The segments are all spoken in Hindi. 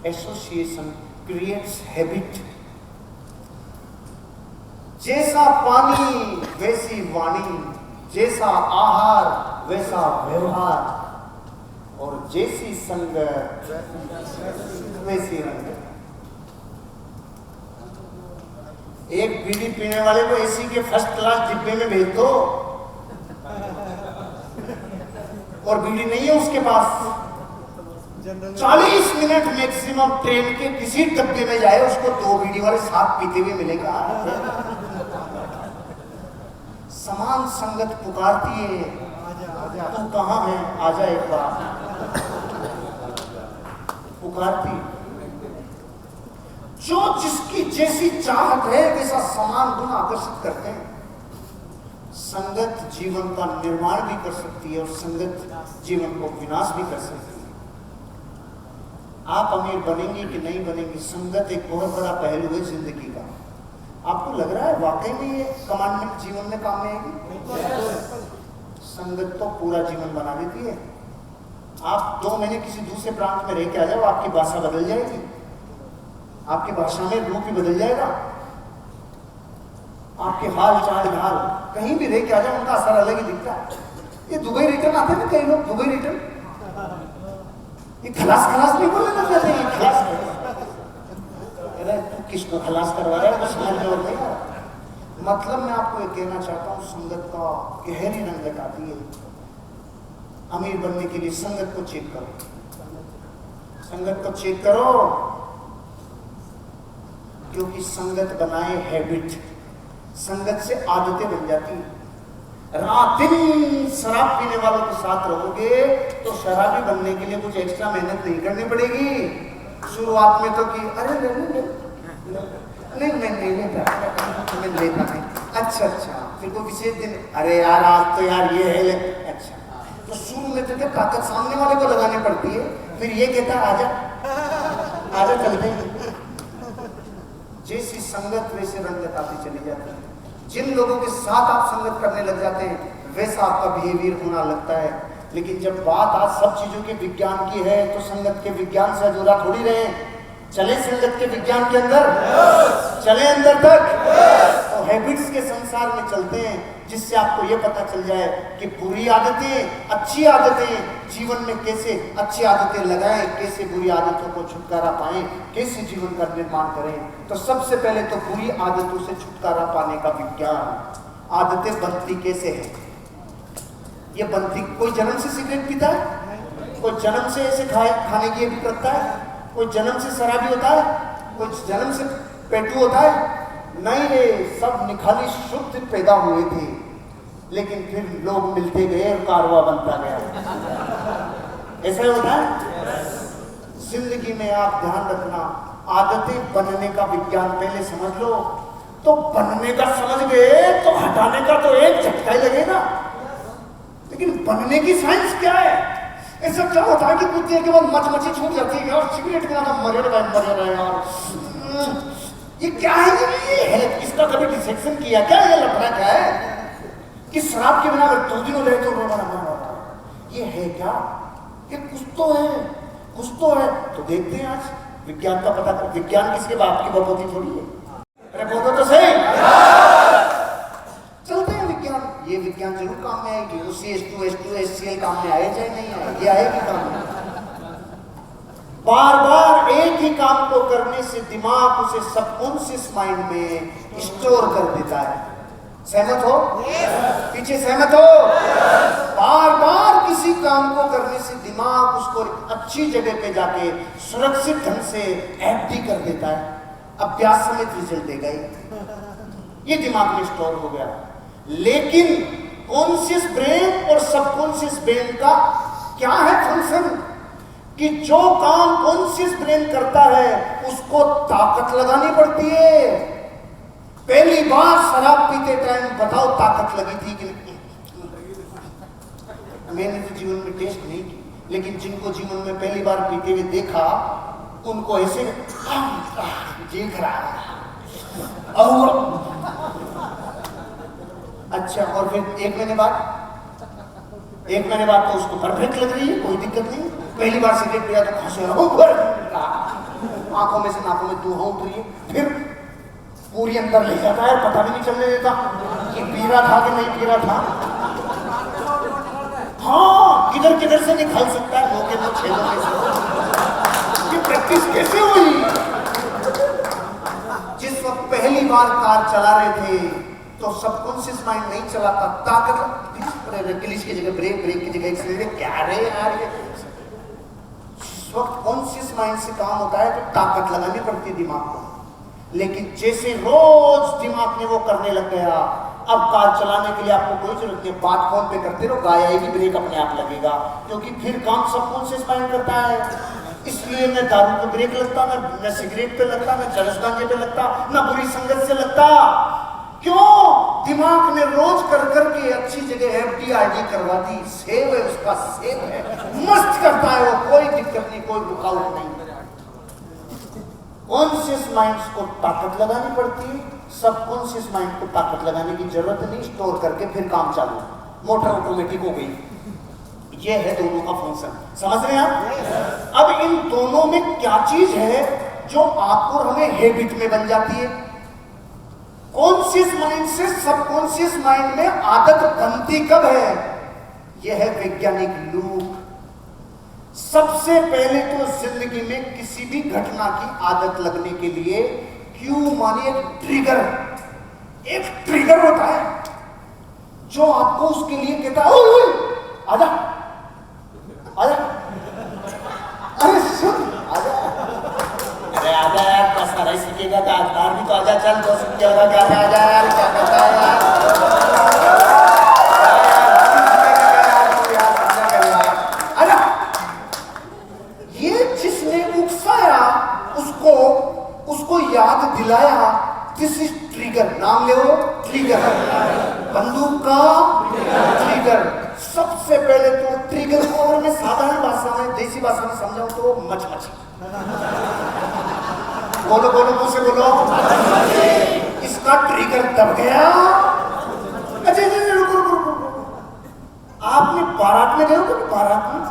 Association creates habit. जैसा पानी वैसी वाणी, जैसा आहार वैसा व्यवहार, और जैसी संगत वैसी रंगत। एक बीड़ी पीने वाले को एसी के फर्स्ट क्लास डिब्बे में भेज दो और बीड़ी नहीं है उसके पास, 40 मिनट मैक्सिमम ट्रेन के किसी डब्बे में जाए, उसको 2 बीड़ी वाले साथ पीते हुए मिलेगा। समान संगत पुकारती है, तू कहाँ है, आजा एक बार, पुकारती। जो जिसकी जैसी चाहत है वैसा समान गुण आकर्षित करते हैं। संगत जीवन का निर्माण भी कर सकती है और संगत जीवन को विनाश भी कर सकती है। आप अमीर बनेंगे कि नहीं बनेंगे, संगत एक बहुत बड़ा पहलू है जिंदगी का। आपको लग रहा है वाकई में ये कमांडमेंट जीवन में काम में आएगी? संगत तो पूरा जीवन बना देती है। आप 2 महीने किसी दूसरे प्रांत में रह के आ जाओ, आपकी भाषा बदल जाएगी, आपकी भाषा में रूप ही बदल जाएगा, आपके हाल चाल ढाल कहीं भी रह के आ जाओ, उनका असर अलग ही दिखता है। ये दुबई रिटर्न आते हैं ना कई लोग, दुबई रिटर्न, ये खलास खलास नहीं बोलने लग जाते हैं, खलास तू किसको खलास करवा रहा है, कुछ समझ में और नहीं आ रहा। मतलब मैं आपको ये कहना चाहता हूँ, संगत का गहरी रंगत आती है। अमीर बनने के लिए संगत को चेक करो, संगत को चेक करो, क्योंकि संगत बनाए हैबिट, संगत से आदतें बन जाती। रात दिन शराब पीने वालों के साथ रहोगे तो शराबी बनने के लिए कुछ एक्स्ट्रा मेहनत नहीं करनी पड़ेगी। शुरुआत में तो कि अरे नहीं मैं लेता नहीं, अच्छा फिर कोई विशेष दिन, अरे यार आज तो यार ये है, अच्छा तो शुरू में तो क्या ताकत सामने वाले को लगानी पड़ती है, फिर ये कहता आजा चलते हैं। जैसी संगत वैसे रंगत आती चली जाती है। जिन लोगों के साथ आप संगत करने लग जाते हैं वैसा आपका बिहेवियर होना लगता है। लेकिन जब बात आज सब चीजों के विज्ञान की है तो संगत के विज्ञान से अधूरा थोड़ी रहे। चले संगत के विज्ञान के अंदर, चले अंदर तक, तो हैबिट्स के संसार में चलते हैं, जिससे आपको यह पता चल जाए कि बुरी आदतें, अच्छी आदतें जीवन में कैसे अच्छी आदतें लगाएं, कैसे बुरी आदतों को छुटकारा पाएं, कैसे जीवन का निर्माण करें। तो सबसे पहले तो बुरी आदतों से छुटकारा पाने का विज्ञान। आदतें बनती कैसे है? ये बनती, कोई जन्म से सिगरेट पीता है, कोई जन्म से ऐसे खाने की हैबिट रखता है, कोई जन्म से शराबी होता है, कोई जन्म से पेटू होता है? नहीं रे, सब निखाली शुद्ध पैदा हुए थे, लेकिन फिर लोग मिलते गए और कारवा बनता गया। ऐसा ही होता है जिंदगी में। आप ध्यान रखना, आदतें बनने का विज्ञान पहले समझ लो, तो बनने का समझ गए तो हटाने का तो एक झटका ही लगेगा। लेकिन बनने की साइंस क्या है? ऐसा क्या होता है कि कुछ देर के बाद मचमची छूट जाती है और सिगरेट में मरे रहे यार, ये क्या है? ये है, इसका कभी डिसेक्शन किया क्या? ये लफड़ा क्या है कि शराब के बिना अगर 2 दिन हो रहे तो ये है क्या? ये कुछ तो है। तो देखते हैं आज विज्ञान का पता। विज्ञान किसके बाप की बपोती थोड़ी है। अरे बोलो तो सही। चलते हैं विज्ञान, ये विज्ञान जरूर काम में आएगी। CH2 HCl काम में आए चाहे नहीं आए, ये आएगी काम में। बार बार एक ही काम को करने से दिमाग उसे सबकॉन्शियस माइंड में स्टोर कर देता है। सहमत हो? पीछे सहमत हो? बार बार किसी काम को करने से दिमाग उसको अच्छी जगह पे जाके सुरक्षित ढंग से एफडी कर देता है। अभ्यास समेत रिजल्ट देगा ये दिमाग में स्टोर हो गया। लेकिन कॉन्शियस ब्रेन और सबकॉन्शियस ब्रेन का क्या है फंक्शन? कि जो काम कॉन्शियस ब्रेन करता है उसको ताकत लगानी पड़ती है। पहली बार शराब पीते टाइम बताओ ताकत लगी थी कि मैंने तो जीवन में टेस्ट नहीं की, लेकिन जिनको जीवन में पहली बार पीते हुए देखा उनको ऐसे जी खराब। और अच्छा, और फिर 1 महीने बाद तो उसको परफेक्ट लग रही है, कोई दिक्कत नहीं। पहली बार सिगरेट पिया तो खुश हो, आंखों में से नाकों में धुआं उठ रही है, फिर पूरी अंदर ले जाता है, पता भी नहीं चलने देता कि पी रहा था कि नहीं पी रहा था। हाँ, किधर किधर से निकाल सकता है, मौके में छेदों में से। ये प्रैक्टिस कैसे हुई? जिस वक्त पहली बार कार चला रहे थे तो सबकॉन्शियस माइंड नहीं चलाता, ताकत क्लिच की जगह ब्रेक, ब्रेक की जगह एक्सीलरेटर, क्या रे यार ये। जिस वक्त कॉन्शियस माइंड से काम होता है तो ताकत लगानी पड़ती है दिमाग को, लेकिन जैसे रोज दिमाग ने वो करने लग गया, अब कार चलाने के लिए आपको कोई जरूरत नहीं, बात फोन पे करते रहो, गाय आएगी, ब्रेक अपने आप लगेगा, क्योंकि फिर काम सबकॉन्शियस माइंड करता है। इसलिए न दारू पे ब्रेक लगता, न सिगरेट पे लगता, न चरस गांजे पे लगता, न बुरी संगत से लगता। क्यों? दिमाग ने रोज कर करके अच्छी जगह FDRD करवा दी, सेव है उसका, सेव है, मस्त करता है वो, कोई दिक्कत नहीं, कोई रुकावट नहीं। कॉन्शियस माइंड को ताकत लगानी पड़ती है, सबकॉन्शियस माइंड को ताकत लगाने की जरूरत नहीं, स्टोर करके फिर काम चालू, मोटर ऑटोमेटिक हो गई। ये है दोनों का फंक्शन, समझ रहे हैं आप? अब इन दोनों में क्या चीज है जो आपको हमें हैबिट में बन जाती है? कॉन्शियस माइंड से सबकॉन्शियस माइंड में आदत बनती कब है? यह है वैज्ञानिक लूप। सबसे पहले तो जिंदगी में किसी भी घटना की आदत लगने के लिए क्यों मानिए एक ट्रिगर होता है जो आपको उसके लिए कहता है ओए आजा आजा, अरे सुन आजा, अरे आजा यार, क्या सारा ही सीखेगा क्या, बाहर भी तो आजा, चल तो सीख क्या होगा, क्या आजा यार, क्या करता है यार, आजा। ये जिसने उकसाया उसको याद दिलाया, दिस इज ट्रिगर, नाम ले वो ट्रिगर, बंदूक का ट्रिगर। सबसे पहले तो ट्रिगर को अगर मैं साधारण भाषा में, देसी भाषा में समझाऊं तो मचमची। बोलो बोलो, मुंह से बोलो, इसका ट्रिगर दब गया। अच्छा रुको रुको रुको, आपने बारात में गए हो कभी? बारात में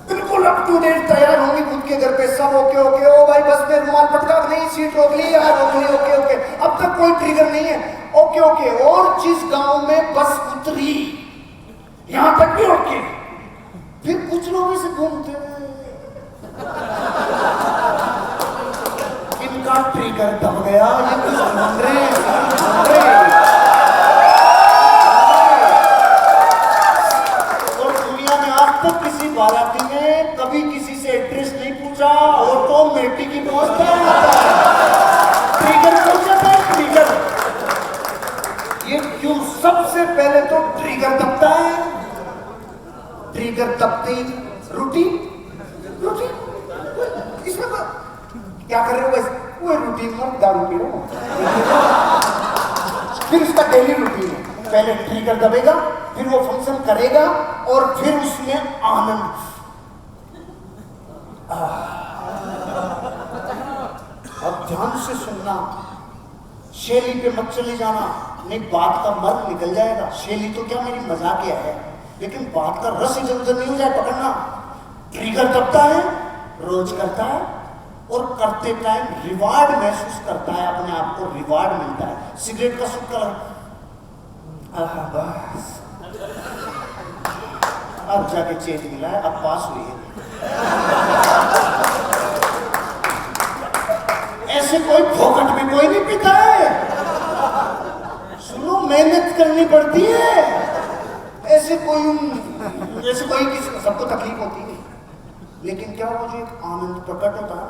बिल्कुल अप टू डेट तैयार होंगी, खुद के घर पे सब ओके ओके, ओ भाई बस में रुमाल पटका नहीं, सीट रोक ली यार, ओके ओके ओके, अब तक कोई ट्रिगर नहीं है, ओके ओके। और जिस गांव में बस उतरी यहां तक भी ओके, फिर कुछ लोग ऐसे घूमते इनका ट्रिगर दब गया, ये कुछ ढूंढ रहे हैं। और दुनिया में आज तक किसी बाराती ने कभी किसी से एड्रेस नहीं पूछा, ऑटोमेटिक ही पहुंचता है, ट्रिगर पहुंच जाता है, ट्रिगर। ये क्यों? सबसे पहले तो ट्रिगर दबता है, ट्रिगर दबते ही रूटीन इसमें क्या कर रहे हो? वैसे वो रूटीन में दारू पी रहे हो, फिर उसका डेली रूटीन है, पहले ट्रिगर दबेगा, फिर वो फंक्शन करेगा, और फिर उसमें आनंद। अब ध्यान से सुनना, शैली पे मत चले जाना, नहीं बात का मर्म निकल जाएगा। शैली तो क्या मेरी मजाक है, लेकिन बात का रस इधर उधर नहीं हो जाए पकड़ना। ट्रिगर दबता है, रोज करता है, और करते टाइम रिवार्ड महसूस करता है, अपने आप को रिवार्ड मिलता है। सिगरेट का सुख कर, बस अब जाके चेंज मिला है, अब पास हुई है। ऐसे कोई फोकट में कोई नहीं पीता है, सुनो मेहनत करनी पड़ती है। ऐसे कोई किसी सबको तकलीफ होती है, लेकिन क्या वो जो एक आनंद प्रकट होता है,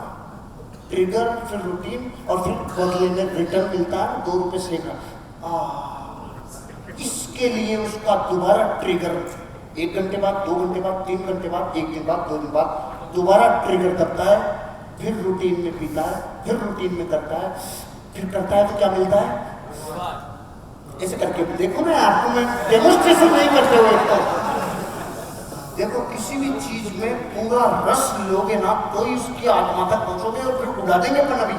ट्रिगर, फिर रूटीन, और फिर बदले में रिटर्न मिलता है 2 रुपए से का, इसके लिए उसका दोबारा ट्रिगर 1 घंटे बाद, 2 घंटे बाद, 3 घंटे बाद, 1 दिन बाद, 2 दिन बाद दोबारा ट्रिगर दबता है, फिर रूटीन में पीता है, फिर रूटीन में करता है, फिर करता है तो क्या मिलता है? ऐसे करके देखो ना यार, तुम्हें डेमोन्स्ट्रेशन नहीं करते हो एक तो। देखो किसी भी चीज में पूरा रस लोगे ना तो ही उसकी आत्मा तक पहुंचोगे, और फिर उड़ा देंगे अपन। अभी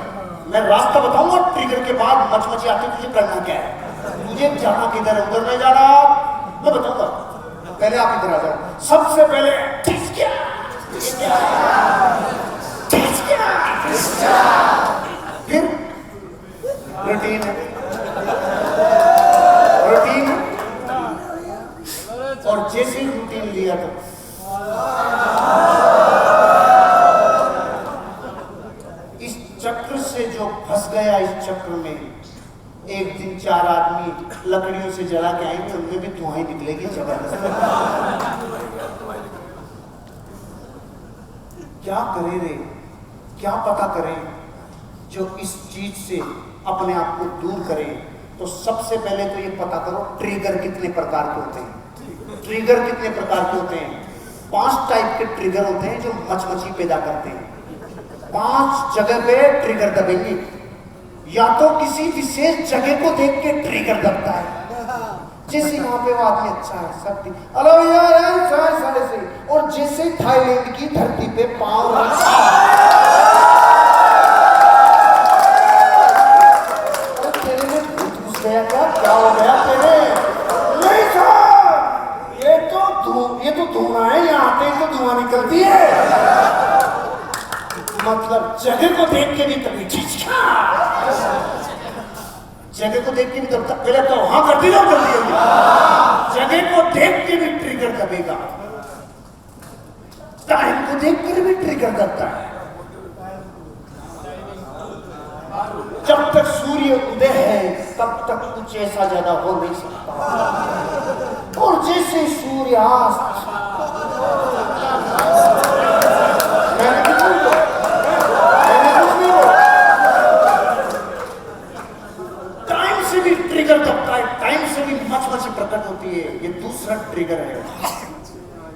मैं रास्ता बताऊंगा, ट्रिगर के बाद मचमची आती तुझे करना क्या है, तुझे जाना किधर है, उधर नहीं जाना, मैं बताऊंगा। पहले आप इधर आ जाओ, सबसे पहले फिर रूटीन रूटीन, और जैसे ही रूटीन लिया तो इस चक्र से जो फंस गया, इस चक्र में एक दिन 4 आदमी लकड़ियों से जला के आएंगे, उनमें भी धुआं निकलेगी जबरदस्त। क्या करें रे, क्या पता करें जो इस चीज से अपने आप को दूर करें? तो सबसे पहले तो ये पता करो ट्रिगर कितने प्रकार के होते हैं। ट्रिगर कितने प्रकार के होते हैं? 5 टाइप के ट्रिगर होते हैं जो मचमची पैदा करते हैं। 5 जगह पे ट्रिगर दबेंगे। या तो किसी विशेष जगह को देख के ट्रिगर दबता है, जैसे यहाँ पे वो आदमी अच्छा है, सब ठीक, हेलो यार सारे से, और जैसे थाईलैंड की धरती पे पांव रखा, तेरे में भूत घुस गया क्या हो गया तेरे? नहीं सर, ये तो धुआं है, यहाँ आते ही तो धुआं निकलती है। मतलब जगह को देख के भी कभी झिझका, जगह को देख के भी दबता, पहले तो हाँ कर दी, जगह को देख के भी ट्रिगर दबेगा, टाइम को देख कर भी ट्रिगर दबता है। जब तक सूर्य उदय है तब तक कुछ ऐसा ज्यादा हो नहीं सकता, और जैसे सूर्यास्त ट्रिगर दबता है, टाइम से भी मच प्रकट होती है। ये दूसरा ट्रिगर है।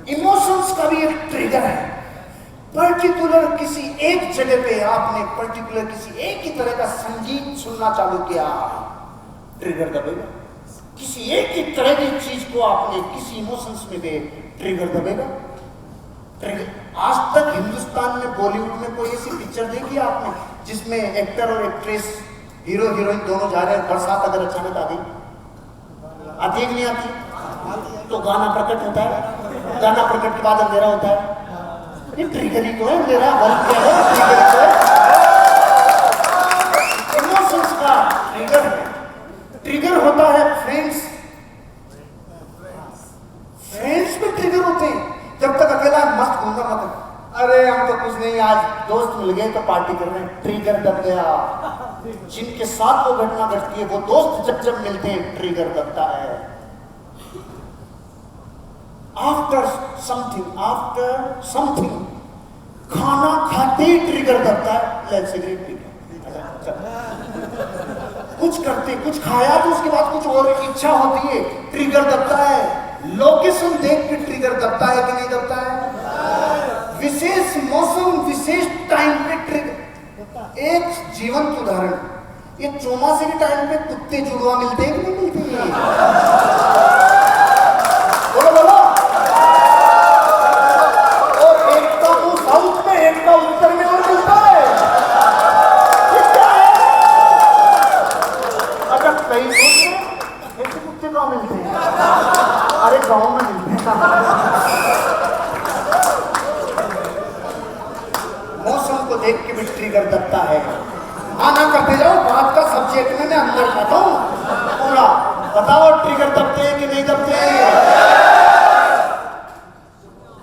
इमोशंस का भी एक ट्रिगर है। पर्टिकुलर किसी एक जगह पे आपने पर्टिकुलर किसी एक ही तरह का संगीत सुनना चालू किया, ट्रिगर दबेगा। किसी एक ही तरह की चीज को आपने किसी इमोशंस में दे, ट्रिगर दबेगा। आज तक हिंदुस्तान में बॉलीवुड में कोई ऐसी पिक्चर देखी आपने जिसमें एक्टर और एक्ट्रेस, हीरो हीरोइन दोनों जा रहे हैं, बरसात अगर अचानक आ गई, आती है कि नहीं आती? तो गाना प्रकट होता है, गाना प्रकट के बाद अंधेरा होता है। ये ट्रिगर ही तो है, अंधेरा बल्ब क्या है, ट्रिगर तो है। इमोशंस का ट्रिगर है। ट्रिगर होता है फ्रेंड्स, फ्रेंड्स में ट्रिगर होते हैं। जब तक अकेला मस्त घूमना मत, अरे हम तो कुछ नहीं, आज दोस्त मिल गए तो पार्टी कर रहे हैं, ट्रिगर दब गया। जिनके साथ वो घटना घटती है वो दोस्त जब जब मिलते हैं ट्रिगर दबता है। आफ्टर समथिंग खाना खाते ही ट्रिगर दबता है। सिगरेट पी कुछ करते, कुछ खाया तो उसके बाद कुछ और इच्छा होती है, ट्रिगर दबता है। लोकेशन देख के ट्रिगर दबता है कि नहीं दबता है? विशेष मौसम, विशेष टाइम पे ट्रिगर। एक जीवंत उदाहरण, ये चौमासे के टाइम पे कुत्ते जुड़वा मिलते हैं कि नहीं मिलते? बोलो बोलो। और एक का वो साउथ में, एक का उत्तर में और मिलता है। क्या है? अच्छा कई ऐसे कुत्ते कहाँ मिलते हैं? अरे गाँव में मिलते हैं। मौसम को देख के भी ट्रिगर दबता है। आना करते जाओ, बात का सब्जेक्ट में मैं अंदर खाता हूं पूरा। बताओ ट्रिगर दबते हैं कि नहीं दबते हैं?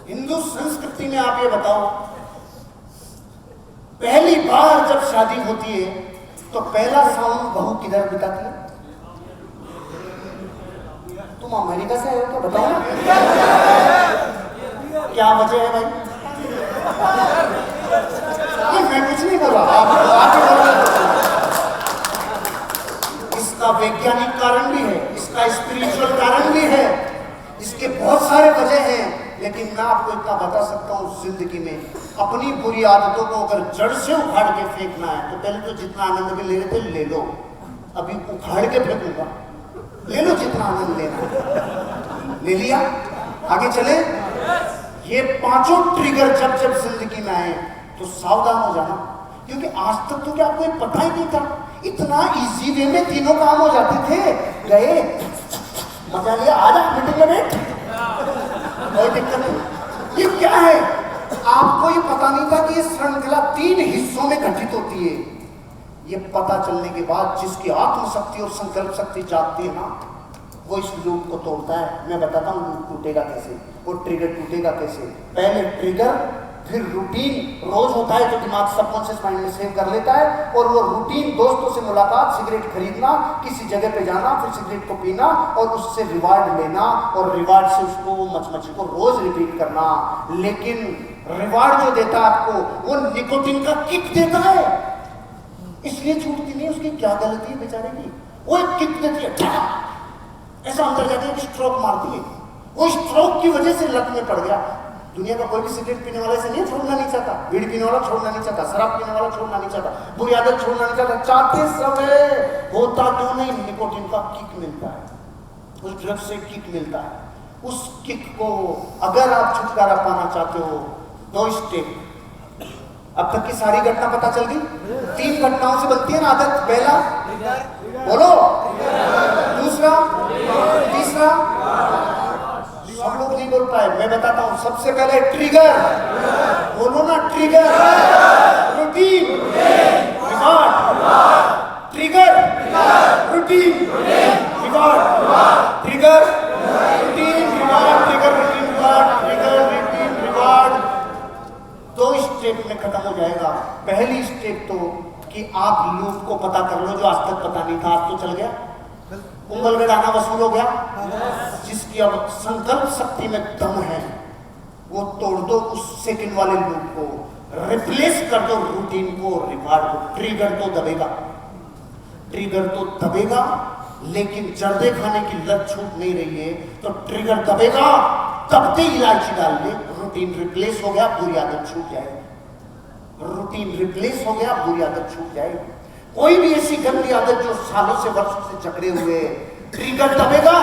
हिंदू संस्कृति में आप ये बताओ, पहली बार जब शादी होती है तो पहला साउंड बहू किधर बिताती है? तुम अमेरिका से आए हो क्या? बताओ ना क्या वजह है भाई? मैं कुछ नहीं बोला, आप इसका वैज्ञानिक कारण भी है, इसका स्पिरिचुअल कारण भी है, इसके बहुत सारे वजह हैं। लेकिन मैं आपको इतना बता सकता हूँ, जिंदगी में अपनी बुरी आदतों को अगर जड़ से उखाड़ के फेंकना है तो पहले तो जितना आनंद भी ले रहे थे ले लो, अभी उखाड़ के फेंकूंगा, ले लो जितना आनंद लेना, ले लिया, आगे चले। ये पांचों ट्रिगर जब जब जिंदगी में आए तो सावधान हो जाना, क्योंकि आज तक तो क्या आपको पता ही नहीं था, इतना इजी वे में तीनों काम हो जाते थे। गए, मजा लिया, आ जा मीटिंग में बैठ, कोई दिक्कत नहीं। ये क्या है आपको ये पता पता नहीं था कि ये श्रृंखला 3 हिस्सों में घटित होती है। ये पता चलने के बाद जिसकी आत्मशक्ति और संकल्प शक्ति जागती है ना, वो इस लूप को तोड़ता है। मैं बताता हूँ लूप टूटेगा कैसे, वो ट्रिगर टूटेगा कैसे। पहले ट्रिगर, फिर रूटीन। रोज होता है तो दिमाग सबकॉन्शियस माइंड में सेव कर लेता है, और वो रूटीन, दोस्तों से मुलाकात, सिगरेट खरीदना, किसी जगह पे जाना, फिर सिगरेट को पीना और उससे रिवार्ड लेना, और रिवार्ड से उसको वो मचमची को रोज रिपीट करना। लेकिन रिवार्ड जो देता है आपको, वो निकोटीन का किक देता है, इसलिए छूटती नहीं। उसकी क्या गलती है बेचारे की, वो एक किक देती है, ऐसा अंदर जाके एक स्ट्रोक मारती है। वो स्ट्रोक की वजह से लत में पड़ गया। दुनिया का कोई भी सिगरेट पीने वाला ऐसे नहीं छोड़ना नहीं चाहता, बीड़ी पीने वाला छोड़ना नहीं चाहता, शराब पीने वाला छोड़ना नहीं चाहता, बुरी आदत छोड़ना नहीं चाहता, चाहते सब है। होता क्यों नहीं? निकोटीन का किक मिलता है, उस ड्रग से किक मिलता है। उस किक को अगर आप छुटकारा पाना चाहते हो, 2 स्टेप। अब तक की सारी घटना पता चल गई। 3 घटनाओं से बनती है ना आदत। पहला बोलो, दूसरा, तीसरा। सब लोग नहीं बोल पाए, मैं बताता हूं। सबसे पहले ट्रिगर, बोलो ना, trigger, routine, reward. Trigger, routine, reward. Trigger, routine, reward. Trigger, routine, reward. Trigger, routine, reward. 2 step में खत्म हो जाएगा। पहली स्टेप तो कि आप लूप को पता कर लो, जो आज तक पता नहीं था, आज तो चल गया। उंगलगढ़ आना वसूल हो गया। जिसकी अब संकल्प शक्ति में दम है, वो तोड़ दो उस सेकंड वाले लूप को, रिप्लेस कर दो रूटीन को, रिवार्ड को। ट्रिगर तो दबेगा, ट्रिगर तो दबेगा, लेकिन जर्दे खाने की लत छूट नहीं रही है, तो ट्रिगर दबेगा। दबते इलायची डाल दे, रूटीन रिप्लेस हो गया, बुरी आदत छूट जाएगी। रूटीन रिप्लेस हो गया, बुरी आदत छूट जाएगी। कोई भी ऐसी गंदी आदत जो सालों से वर्षों से जकड़े हुए, ट्रिगर दबेगा,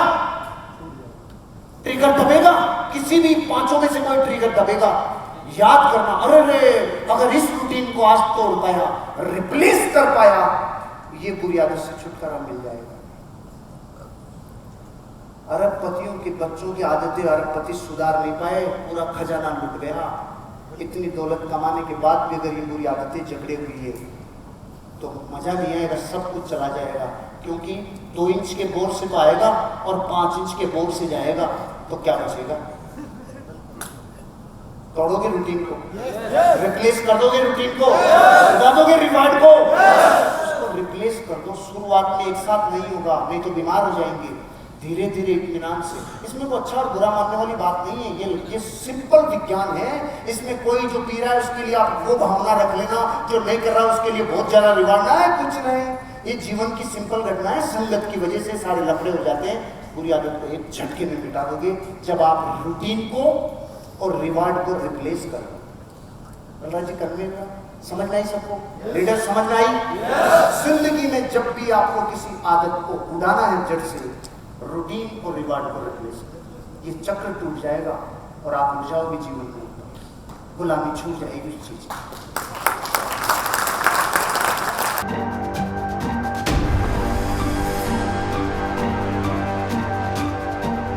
ट्रिगर दबेगा। किसी भी 5 में से कोई ट्रिगर दबेगा। याद करना, अरे रे, अगर इस रूटीन को आज तोड़ पाया, रिप्लेस कर पाया, ये बुरी आदत से छुटकारा मिल जाएगा। अरबपतियों के बच्चों की आदतें अरबपति सुधार नहीं पाए, पूरा खजाना लुट गया। इतनी दौलत कमाने के बाद भी अगर ये बुरी आदतें जकड़े हुई है तो मजा नहीं आएगा, सब कुछ चला जाएगा। क्योंकि 2 इंच के बोर से तो आएगा और 5 इंच के बोर से जाएगा, तो क्या बचेगा? तोड़ोगे रूटीन को, रिप्लेस कर दोगे रूटीन को, बता दोगे रिवार्ड को, उसको रिप्लेस कर दो। शुरुआत में एक साथ नहीं होगा, नहीं तो बीमार हो जाएंगे। धीरे धीरे इत्मीनान से। इसमें कोई अच्छा और बुरा मानने वाली बात नहीं है, ये सिंपल विज्ञान है। इसमें कोई जो पी रहा है उसके लिए आप वो भावना रख लेना, जो नहीं कर रहा उसके लिए बहुत ज्यादा रिवार्ड ना है, कुछ नहीं। ये जीवन की सिंपल घटना है। संगत की वजह से सारे लफड़े हो जाते हैं। बुरी आदत को एक झटके में मिटा दोगे जब आप रूटीन को और रिवार्ड को रिप्लेस कर दो। अल्लाह जी करने का समझ नहीं सबको, लीडर समझ नहीं। जिंदगी में जब भी आपको किसी आदत को उड़ाना है जड़ से, रूटीन और रिवार्ड को रिप्लेस कर, ये चक्र टूट जाएगा और आप उड़ जाओगे जीवन में। गुलामी छूट जाएगी उस चीज की।